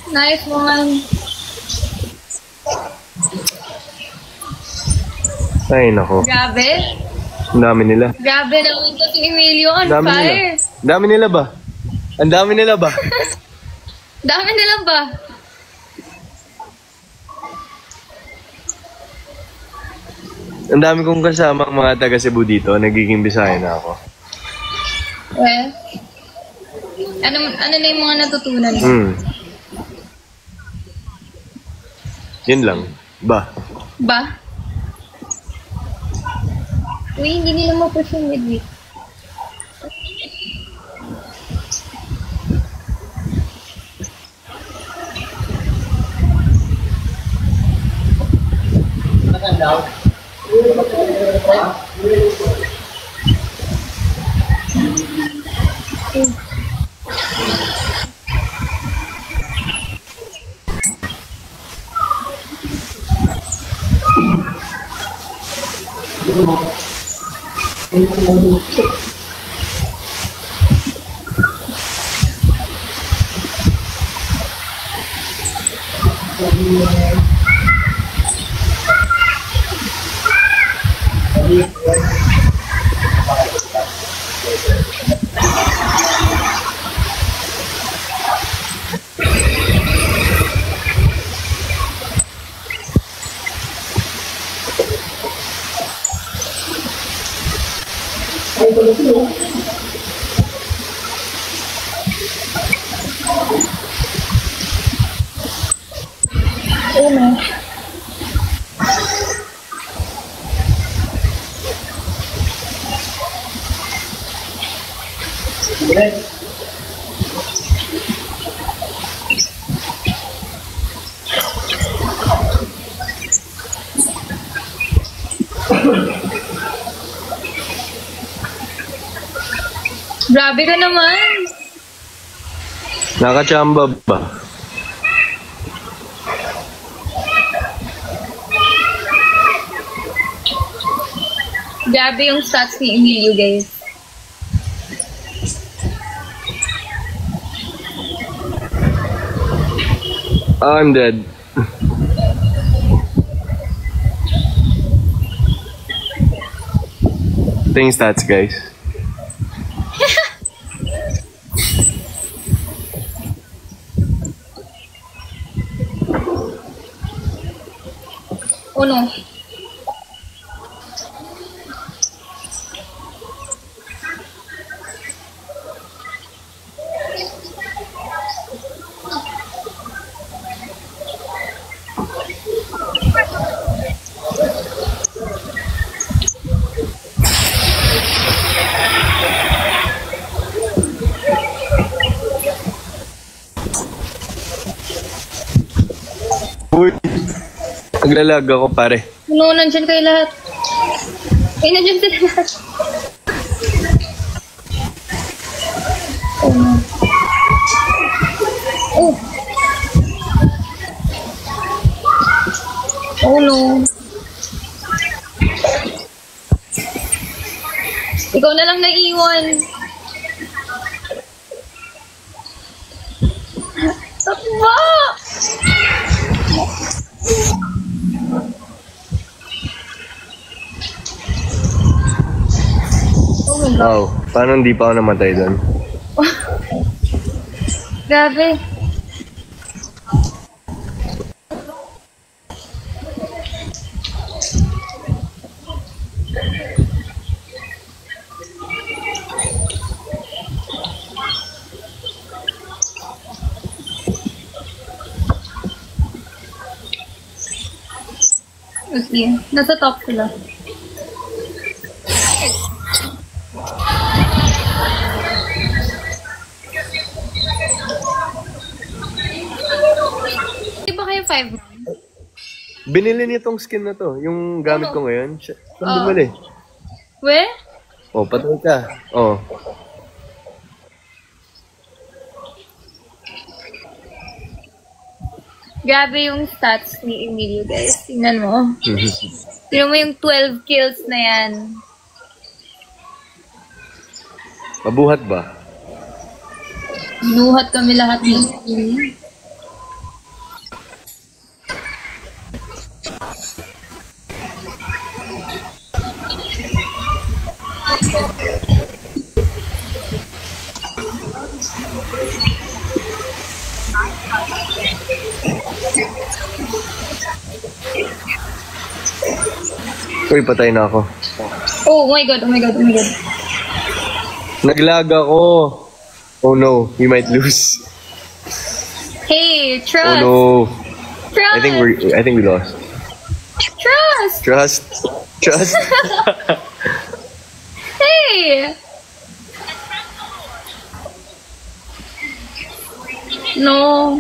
Nice one. Ay, nako. Grabe. Ang dami nila. Grabe naman to si Emilio on Dami fire. nila. Dami nila ba? Ang dami nila ba? Dami nila ba? Ang dami kong kasama mga taga Cebu dito. Nagiging Bisaya na ako. Well, ano na yung mga natutunan mo? Yun lang. Ba? Ba? Uy, hindi nila ma-push yung midweek. Grabe ka naman. Nakachamba ba? Grabe yung stats ni Emilio, guys. I'm dead. Thanks, stats, guys. Oh no. Uy, naglalag ako, pare. No, nandyan kayo lahat. Ay, nandyan sila lahat. Oh no. Oh. Oh no. Ikaw na lang naiiwan. Takbo! Oh, paano hindi pa ako namatay doon? Grabe. Okay, nasa top sila. Di ba kayo 5 rounds? Binili niya tong skin na to, yung gamit ko ngayon. Saan bumili? We? Oh, patay ka. Oh. Grabe yung stats ni Emilio, guys. Tingnan mo. Tingnan mo yung 12 kills na yan. Mabuhat ba? Binuhat kami lahat ng Uy, patay na ako. Oh my god, oh my god, oh my god. Naglag ako. Oh no, we might lose. Hey, Oh trust! no. Trust! I think we lost. Trust! Trust. Trust. Hey! No.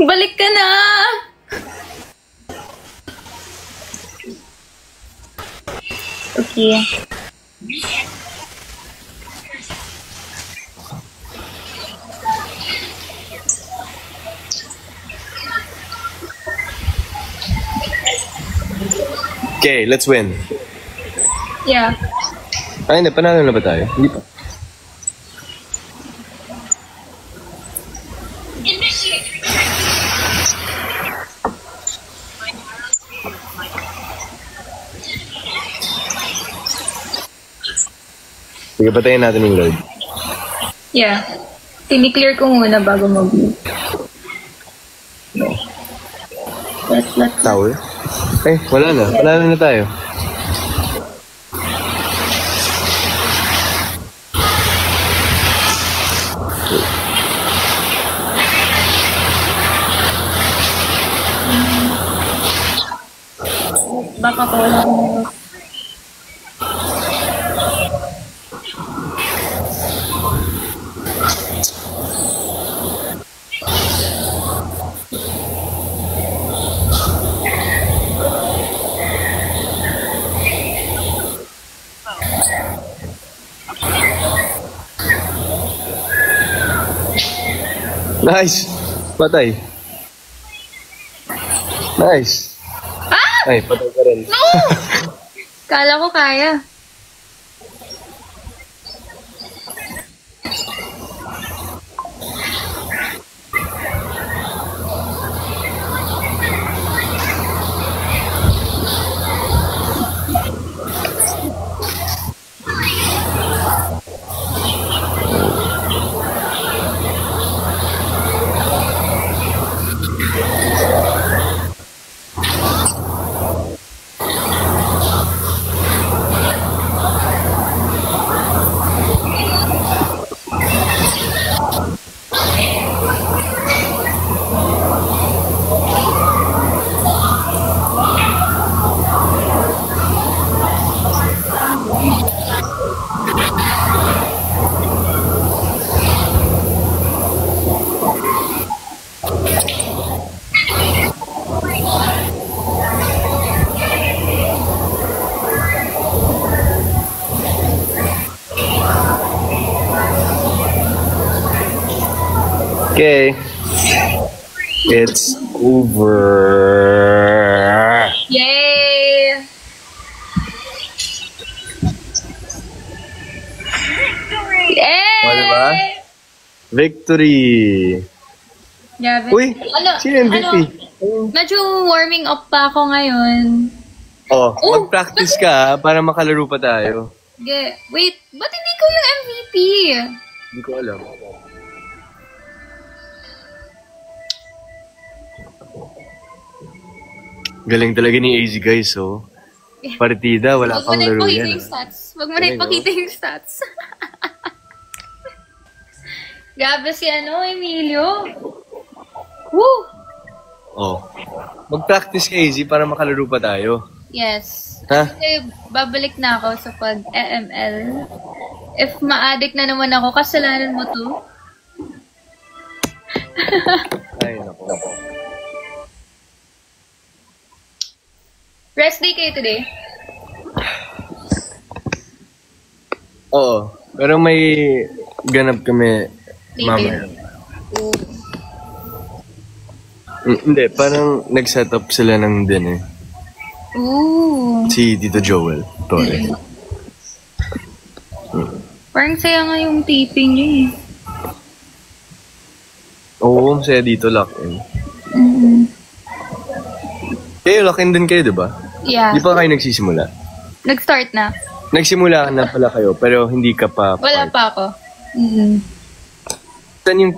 Balik ka na! Okay. Okay, let's win. Yeah. Ay, hindi. Panalo na ba tayo? Hindi pa. Sige, patayin natin yung Lord. Yeah. Tiniclear ko muna bago mag-move. Let's Tower? Eh, wala na. Panalo na tayo. baka ko wala akong Nice! Patay. Nice. Ah! Ay, patay ka rin. No! Kala ko kaya. Okay. It's over. Yay! Yay! O, diba? Victory! Yeah, Uy! Sino MVP? Medyo warming up pa ako ngayon. Oh, Oh, mag-practice ka para makalaro pa tayo. Wait, ba't hindi ko yung MVP? Hindi ko alam. Galing talaga ni AZ guys, oh. Partida, wala pang laro yan. Wag mo na ipakita yung stats. Grabe si Emilio. Woo! Oh. Mag-practice ka, AZ, para makalaro pa tayo. Yes. Ha? Kasi babalik na ako sa pag-EML. If ma-addict na naman ako, kasalanan mo to. Ay, naku. Rest day kayo today? Oo. Pero may ganap kami mamaya. Oh. Hindi, parang nag-set up sila ng din eh. Ooh. Si Tito Joel Torre. Parang saya nga yung taping niya eh. Oo, masaya dito, lock-in. Mm-hmm. Kayo, lock-in din kayo, diba? Yeah. Di pa kayo nagsisimula? Nag-start na. Nagsimula na pala kayo, pero hindi ka pa Wala part. pa ako. Mm-hmm. Saan yung...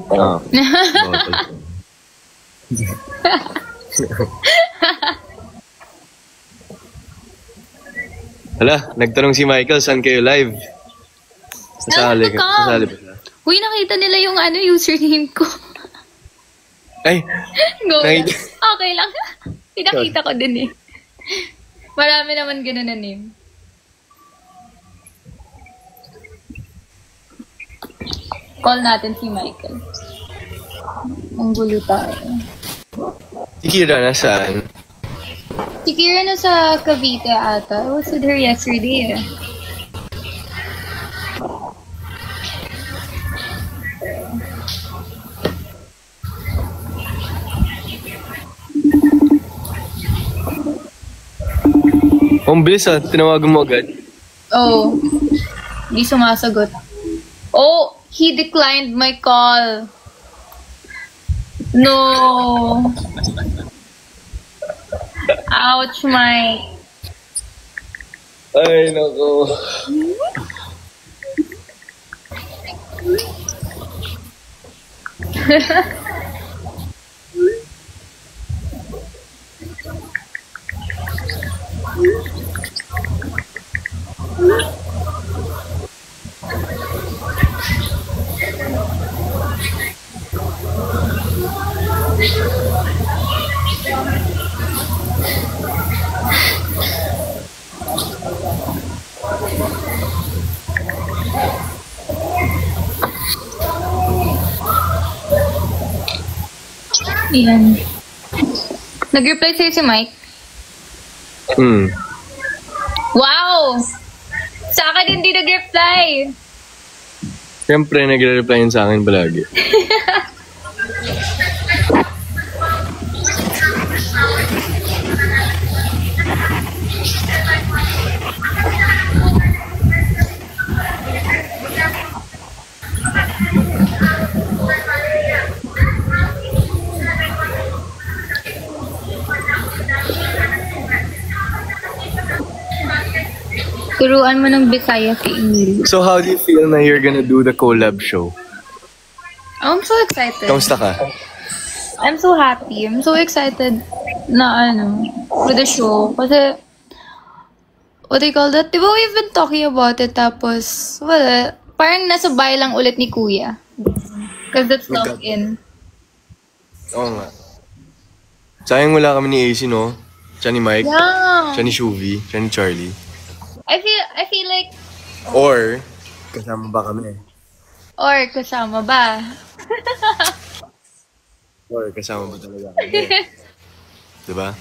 Hala, nagtanong si Michael, saan kayo live? Sasali ka. Sasali ba siya? Uy, nakita nila yung username ko. Ay! Go. Nakita. Okay lang. Pinakita ko din eh. Marami naman ganun na name. Call natin si Michael. Ang gulo tayo. Si Kira, nasaan? Si Kira na sa Cavite ata. I was with her yesterday eh. Ang bilis tinawagan mo agad. Oh, hindi sumasagot. Oh, he declined my call. No. Ouch, Mike. Ay, nako. Yan. Nag-reply sa'yo si Mike? Wow! Sa akin hindi nag-reply. Siyempre, nagre-reply yun sa akin palagi. Turuan mo ng Bisaya si Emil. So, how do you feel na you're gonna do the collab show? I'm so excited. Kamusta ka? I'm so happy. I'm so excited na with the show. Kasi, what do you call that? Diba we've been talking about it tapos, wala. Parang nasa bahay lang ulit ni Kuya. Because that's lock-in. Oo nga. Sayang wala kami ni AC, no? Siya ni Mike. Yeah. Siya ni Shuvi. Siya ni Charlie. I feel like, Or, kasama ba kami? or kasama ba? Or, kasama ba talaga kami? Diba?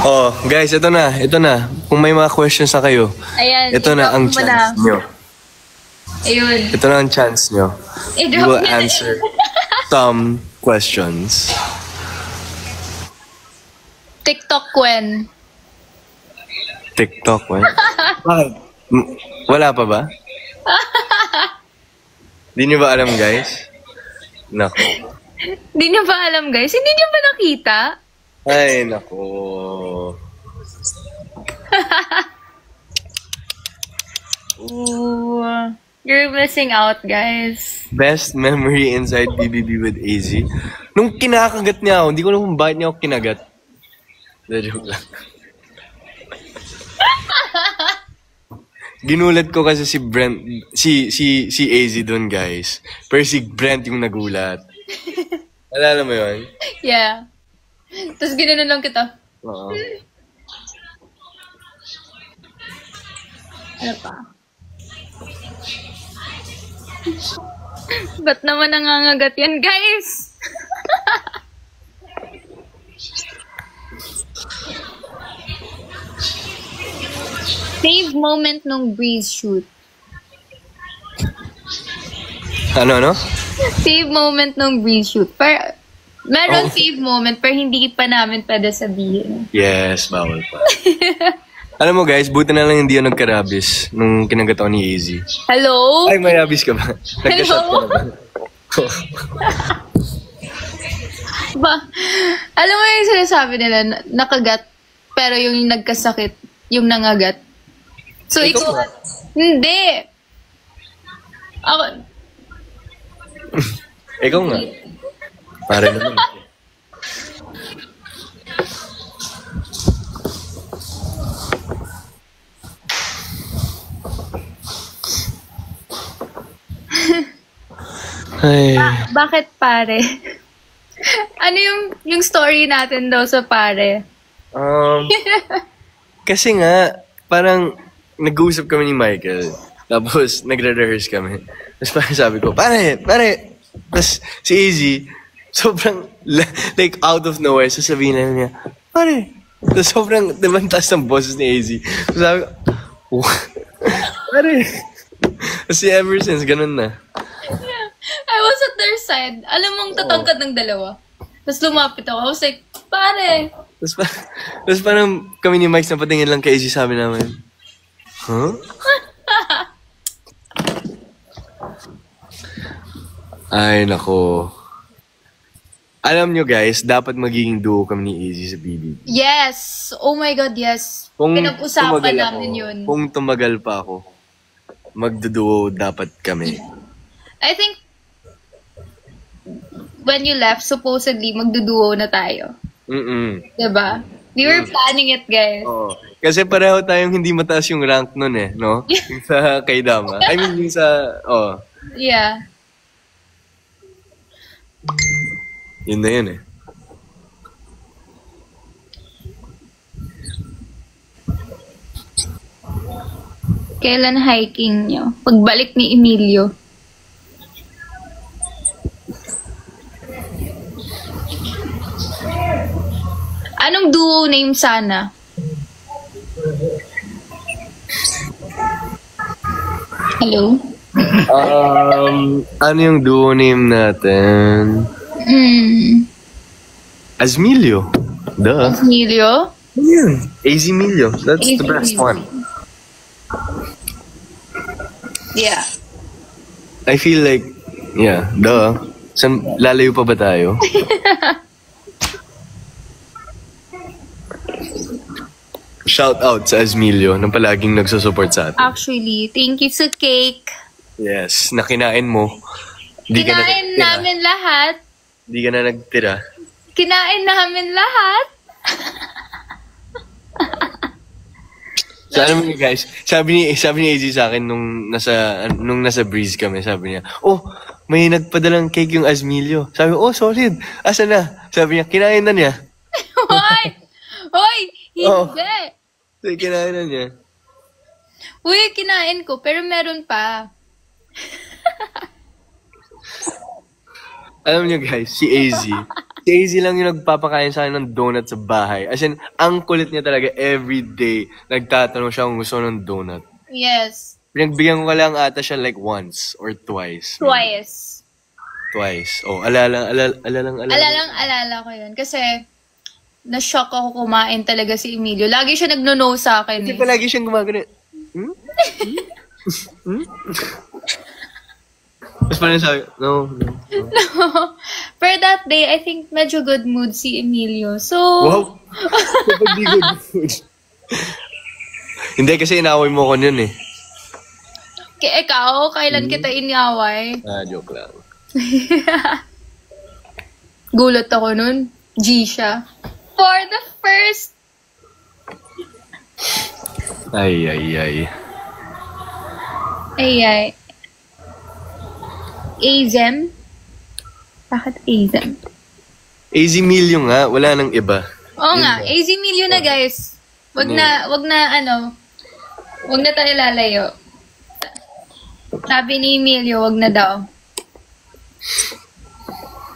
Oh, guys, ito na. Kung may mga questions na kayo, Ayan. ito na ang chance nyo. Ayun. Ito na ang chance nyo. You will answer some questions. TikTok Gwen. TikTok, eh? Bakit? Wala pa ba? Di nyo ba alam, guys? Nako. Hindi niyo ba alam, guys? Hindi niyo ba nakita? Ay, nako. Ooh. You're missing out, guys. Best memory inside BBB with AZ. Nung kinakagat niya ako, hindi ko alam kung bakit niya ako kinagat. Joke lang. Ginulat ko kasi si Brent, si AZ doon, guys. Pero si Brent yung nagulat. Alala mo yun? Yeah. Tapos ginanon lang kita. Oo. Ano pa? Ba't naman nangangagat yan, guys? Save moment nung Breeze shoot. Ano? Save moment nung Breeze shoot. Meron save moment, pero hindi pa namin pwede sabihin. Yes, bawal pa. Alam mo guys, buti na lang hindi ako nagkarabis nung kinagat ako ni AZ. Hello? Ay, may rabis ka ba? Nagka-shot ka na ba? Alam mo yung sinasabi nila, nakagat, pero yung nagkasakit, yung nangagat. So, ikaw hindi. Ako, ikaw nga. Pare naman. Ay. Bakit pare? Ano yung story natin daw sa pare? Kasi nga, parang nag-uusap kami ni Michael. Tapos, nagre-rehearse kami. Tapos parang sabi ko, pare! Tapos si AZ, sobrang, like, out of nowhere, sasabihin na niya, pare! Tapos sobrang, diba, taas ng boses ni AZ. Tapos sabi ko, pare! Tapos ever since, ganun na. I was at their side. Alam mong tatangkad ng dalawa. Tapos lumapit ako. I was like, pare! Tapos parang kami ni Mike napatingin lang kay AZ, sabi namin, huh? Ay, nako. Alam nyo guys, dapat magiging duo kami ni AZ sa BBB. Yes! Oh my God, yes. Pinag-usapan namin yun. Kung tumagal pa ako, magduduo dapat kami. I think, when you left, supposedly, magduduo na tayo. Diba? We were planning it, guys. Oo. Kasi pareho tayong hindi mataas yung rank nun eh, no? Yung sa kay Dama. I mean, yung sa, Yeah. Yun na yun eh. Kailan hiking nyo? Pagbalik ni Emilio. Anong duo name sana? Hello? Ano yung duo name natin? Azmilio. Duh. Emilio? Ano yun? Azmilio. That's the best one. Yeah. I feel like, yeah, duh. Lalayo pa ba tayo? Shout out sa Azmilio na palaging nagsusupport sa atin. Actually, thank you sa cake. Yes, nakinain mo. Kinain namin lahat. Di ka na nagtira. Kinain namin lahat. So, alam mo guys, sabi ni AZ sa akin nung nasa Breeze kami, sabi niya, oh, may nagpadalang cake yung Azmilio. Sabi ko, oh, solid. Asa na? Sabi niya, kinain na niya. Hoy! Hindi. Oh. So, kinain na niya. Uy, kinain ko, pero meron pa. Alam niyo guys, si AZ lang yung nagpapakain sa akin ng donut sa bahay. As in, ang kulit niya talaga everyday. Nagtatanong siya kung gusto ng donut. Yes. Pinagbigyan ko lang ata siya like once or twice. Twice. Oh, alala ko yun. Kasi, na-shock ako kumain talaga si Emilio. Lagi siya nagno-no sa akin. Kasi palagi siyang gumagano. Tapos parang sabi, no. Pero that day, I think medyo good mood si Emilio. So, wow. Kapag di good mood. Hindi, kasi inaway mo ko yun eh. Ikaw, kailan kita inaway? Joke lang. Gulat ako nun. G siya. For the first... Ay. Azem? Bakit Azem? Azmilio nga, wala nang iba. Oo nga, Azmilio na guys. Wag na tayo lalayo. Sabi ni Emilio, wag na daw.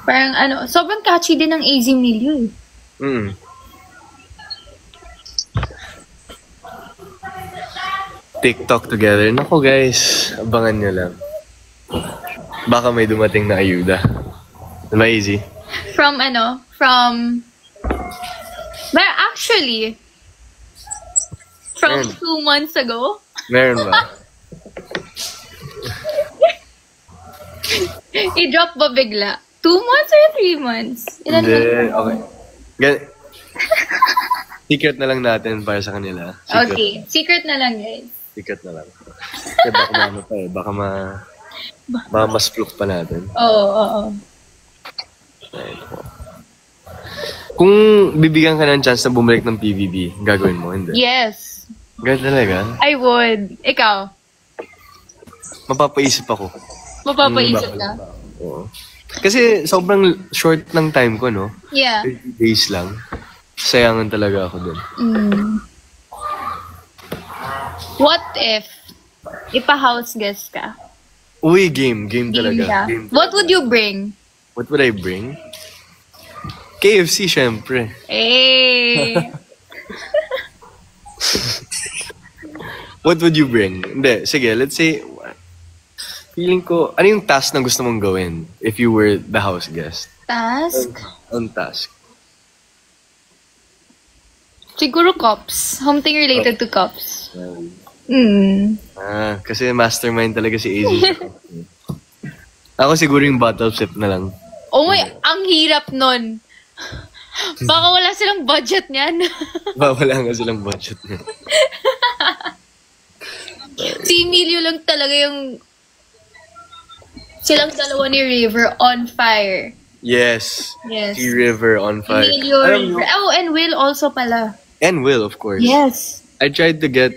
Parang sobrang catchy din ng Azmilio eh. TikTok together. Naku guys, abangan nyo lang. Baka may dumating na ayuda. Diba, Easy? From but actually, from 2 months ago, Meron ba? i-drop ba bigla? 2 months or 3 months? Ilan Hindi, ba? okay. Secret na lang natin para sa kanila. Secret. Okay, secret na lang guys. Secret na lang. Kasi baka maano pa eh. Baka mas fluke pa natin. Oo. Kung bibigyan ka ng chance na bumalik ng PBB, gagawin mo, hindi? Yes, Ganun talaga? I would. Ikaw? Mapapaisip ako. Mapapaisip ka? Oo. Kasi sobrang short ng time ko, no? Yeah. 30 days lang. Sayangan talaga ako dun. What if ipa-house guest ka? Uy, game. Game talaga. Ka? Game What would you bring? What would I bring? KFC, syempre. Hey! What would you bring? Hindi, sige, let's say, feeling ko, ano yung task na gusto mong gawin if you were the house guest? Task? On task. Siguro cups. Something related to cups. Kasi mastermind talaga si AZ. Ako siguro yung bottle sip na lang. Oh my, ang hirap nun. Baka wala silang budget niyan. Wala nga silang budget niya. Si Emilio lang talaga yung silang dalawa ni River on fire. Yes. Yes. Si River on fire. Emilio, River. Oh, and Will also pala. And Will, of course. Yes. I tried to get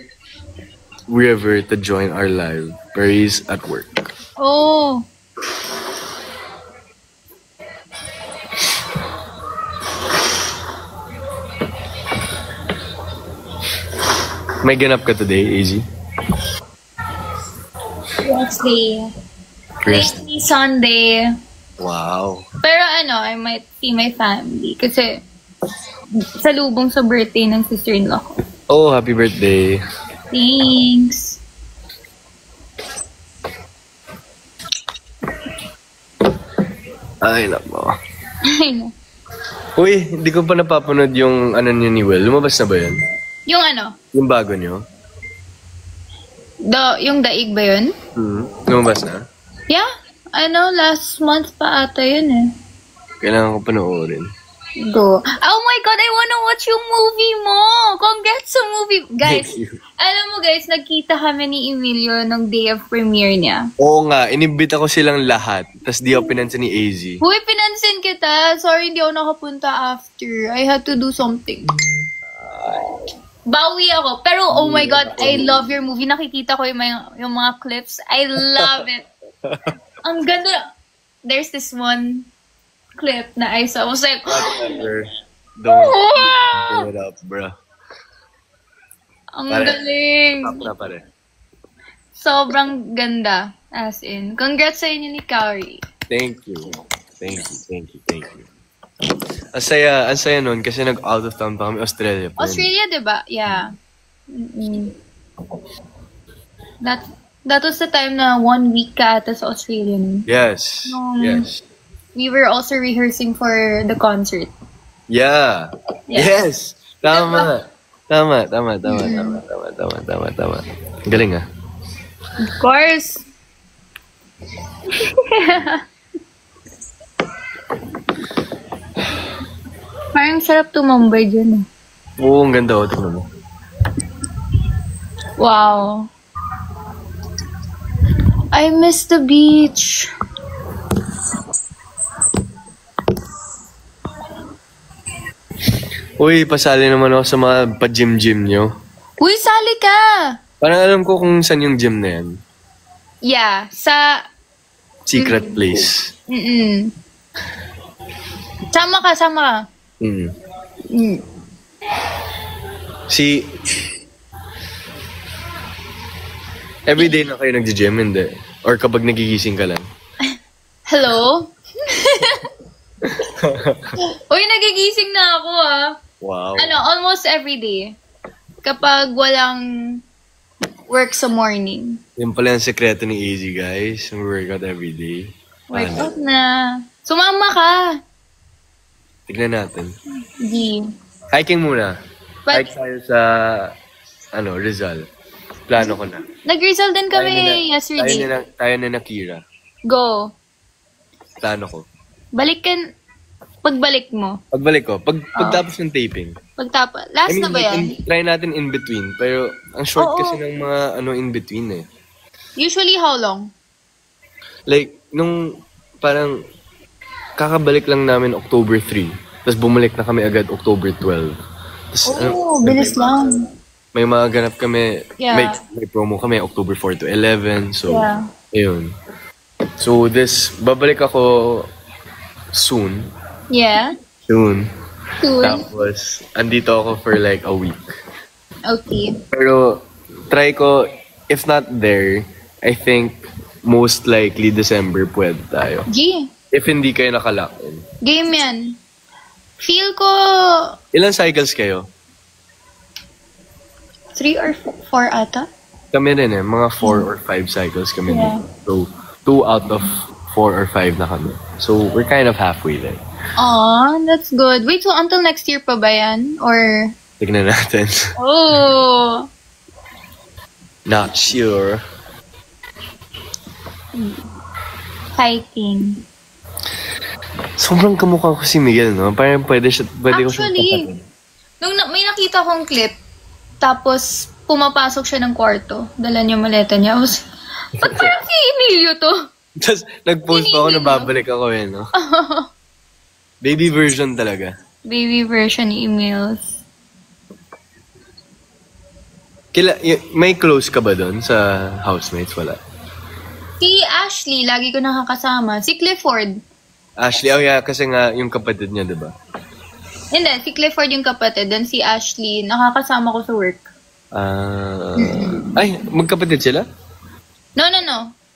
River to join our live, but he's at work. Oh. May ganap ka today, AZ? Wednesday. Rest. Wednesday, Sunday. Wow. Pero I might see my family kasi salubong sa birthday ng sister-in-law ko. Oh, happy birthday. Thanks. Ay, nako. I know. Uy, hindi ko pa napapanood yung ano niya ni Will. Lumabas na ba yun? Yung Yung bago niyo? yung daig ba yun? Lumabas na? Yeah. Last month pa ata yun eh. Kailangan ko panoorin. Go. Oh my God, I wanna watch yung movie mo! Congrats sa movie! Guys, Thank you. alam mo guys, nagkita kami ni Emilio nung day of premiere niya. Oo nga, inibita ko silang lahat. Tapos di ako pinansin ni AZ. Uy, pinansin kita. Sorry, hindi ako nakapunta after. I had to do something. Bawi ako. Pero, oh my God, I love your movie. Nakikita ko yung mga clips. I love it. Ang ganda. There's this one clip na I saw. I was like, Don't give it up, bro. ang galing. Stop na pare. Sobrang ganda. As in. Congrats sa inyo ni Kaori. Thank you. Thank you. Ang saya nun kasi nag-out of town pa kami, Australia pa. Australia, diba? Yeah. That was the time na 1 week ka ata sa Australia nun. Yes. Yes. We were also rehearsing for the concert. Yeah. Yeah. Yes. Tama. Galing ah. Of course. Parang sarap tumambay dyan. Oo, ang ganda. Tignan mo. Wow. I miss the beach. Uy, pasali naman ako sa mga pa-gym-gym nyo. Uy, sali ka! Parang alam ko kung saan yung gym na yan. Yeah, sa... Secret place. Sama ka. Si... Everyday na kayo nag-gym, hindi? Or kapag nagigising ka lang? Hello? Uy, nagigising na ako ah. Wow. Almost every day. Kapag walang work sa morning. Yan pala ang sekreto ni Easy, guys. Workout every day. Workout na. Sumama ka. Tignan natin. Di. Hiking muna. But, Hike tayo sa, Rizal. Plano ko na. nag-result din kami yesterday. Tayo na Kira. Go. Plano ko. Pagbalik mo. Pagbalik ko. Pagtapos ng taping. Last na ba yan? Try natin in between. Pero, ang short Oo. kasi ng mga, in between eh. Usually, how long? Like, nung, parang, kakabalik lang namin October 3. Tapos bumalik na kami agad October 12. Tapos, Bilis lang. may mga ganap kami, Yeah. may promo kami October 4 to 11. So, Yeah. ayun. So, babalik ako soon. Yeah? Soon. Soon. Tapos, andito ako for like a week. Okay. Pero, try ko, if not there, I think, most likely December pwede tayo. G. If hindi kayo nakalock in. Game yan. Feel ko Ilan cycles kayo? 3 or 4 ata. Kami rin eh, mga 4 or 5 cycles kami Yeah. dito. So, 2 out of 4 or 5 na kami. So, we're kind of halfway there. Aw, that's good. Wait, so until next year pa ba yan? Or... Tignan natin. Oh! Not sure. Hiking. Sobrang kamukha ko si Miguel, no? Parang pwede ko siyang Actually, may nakita kong clip, tapos pumapasok siya ng kwarto. Dala niya maleta niya. Ba't parang si Emilio to? Tapos, nag-post pa ako na babalik ako eh, no? Baby version talaga. Baby version emails. May close ka ba doon sa housemates? Wala. Si Ashley, lagi ko nakakasama. Si Clifford. Ashley, oh yeah, kasi nga yung kapatid niya, di ba? Hindi, si Clifford yung kapatid. Then si Ashley, nakakasama ko sa work. Ay, magkapatid sila? No.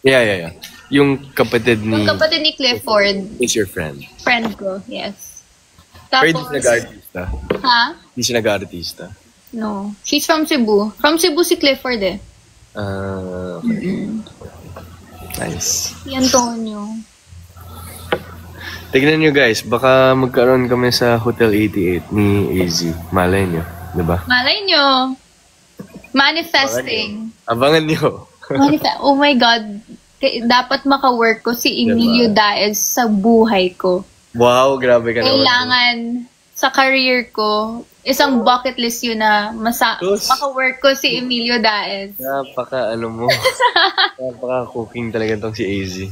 Yeah. Yung kapatid ni... Yung kapatid ni Clifford, is your friend. friend ko, yes. Pero Tapos, hindi siya nag-artista. ha? Hindi siya nag-artista. No. She's from Cebu. From Cebu si Clifford eh. Okay. Nice. Si Antonio. Tignan nyo guys, baka magkaroon kami sa Hotel 88 ni AZ. Malay nyo, di ba? Malay nyo. Manifesting. Abangan nyo. Oh my God. Dapat maka-work ko si Emilio Daez sa buhay ko. Wow, grabe ka naman. Kailangan sa career ko, isang bucket list yun na maka-work ko si Emilio Daez. Napaka-cooking talaga tong si AZ.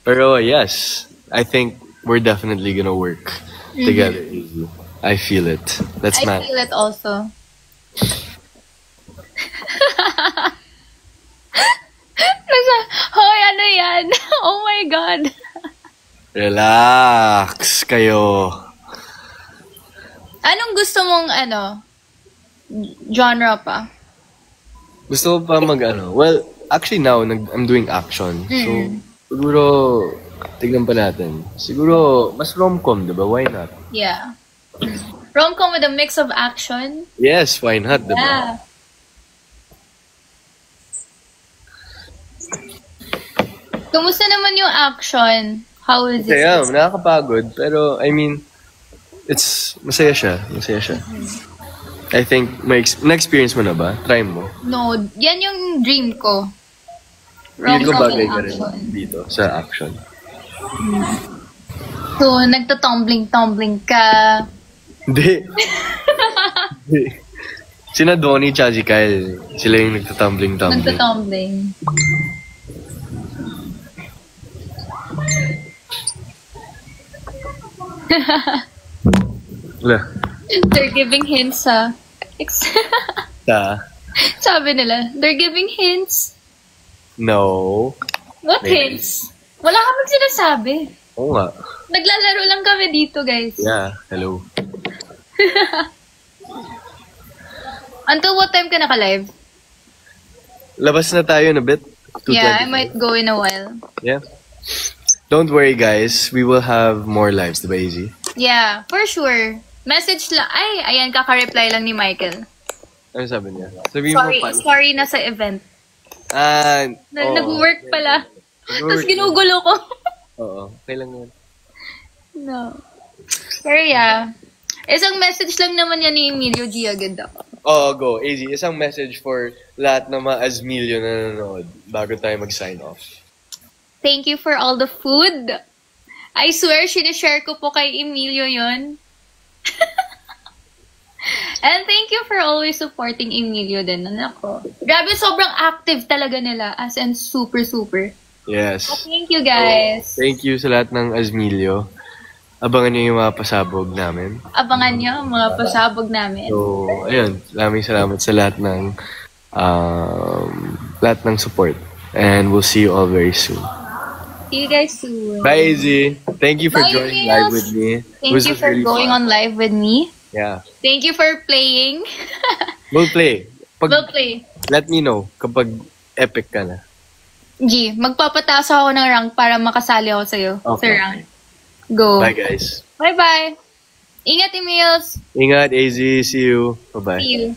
Pero yes, I think we're definitely gonna work together, AZ. I feel it. That's I feel it also. Hoy, ano yan? Oh my God. Relax kayo. Anong gusto mong, genre pa? Gusto ko pa well, actually now, I'm doing action. So, siguro, tignan pa natin. Siguro, mas rom-com, diba? Why not? Yeah. Rom-com with a mix of action? Yes, why not, diba? Yeah. Kumusta naman yung action? How is it? Kaya, nakakapagod. Pero, I mean, masaya siya. I think, na-experience mo na ba? Try mo. No, yan yung dream ko. Feel ko Rom-com bagay with ka rin action. dito sa action. So, nagtatumbling-tumbling ka. Hindi. Sina Donnie tsaka si Kyle, sila yung nagtatumbling-tumbling. Nagtatumbling. Wala. They're giving hints, ha? Sabi nila, they're giving hints. No. What Maybe. hints? Wala kaming sinasabi. Oo nga. Naglalaro lang kami dito, guys. Yeah, hello. Until what time ka naka-live? Labas na tayo na bit. Yeah, I 2:25. might go in a while. Yeah. Don't worry guys, we will have more lives, diba Easy? Yeah, for sure. Message lang. Ay, ayan, kaka-reply lang ni Michael. Ano sabi niya? Sabi mo pa. Sorry na sa event. Nag-work pala. Tapos ginugulo ko. Oo, okay lang yun. No. Pero yeah. Isang message lang naman yan ni Emilio G. agad ako. Oo, go. Easy. Isang message for lahat ng mga Asmilio na nanonood bago tayo mag-sign off. Thank you for all the food. I swear, sinishare ko po kay Emilio yon. And thank you for always supporting Emilio din. Ako. Grabe, sobrang active talaga nila. As in, super, super. Yes. Thank you, guys. Thank you sa lahat ng Asmilio. Abangan niyo yung mga pasabog namin. Abangan niyo ang mga pasabog namin. So, ayun. Maraming salamat sa lahat ng support. And we'll see you all very soon. See you guys soon. Bye, Izzy. Thank you for joining live with me. Thank you for going on live with me. Yeah. Thank you for playing. We'll play. We'll play. Let me know kapag epic ka na. G, magpapataas ako ng rank para makasali ako sa'yo. Okay. Sa rank. Go. Bye, guys. Bye-bye. Ingat, Emils. Ingat, AZ. See you. Bye-bye. See you.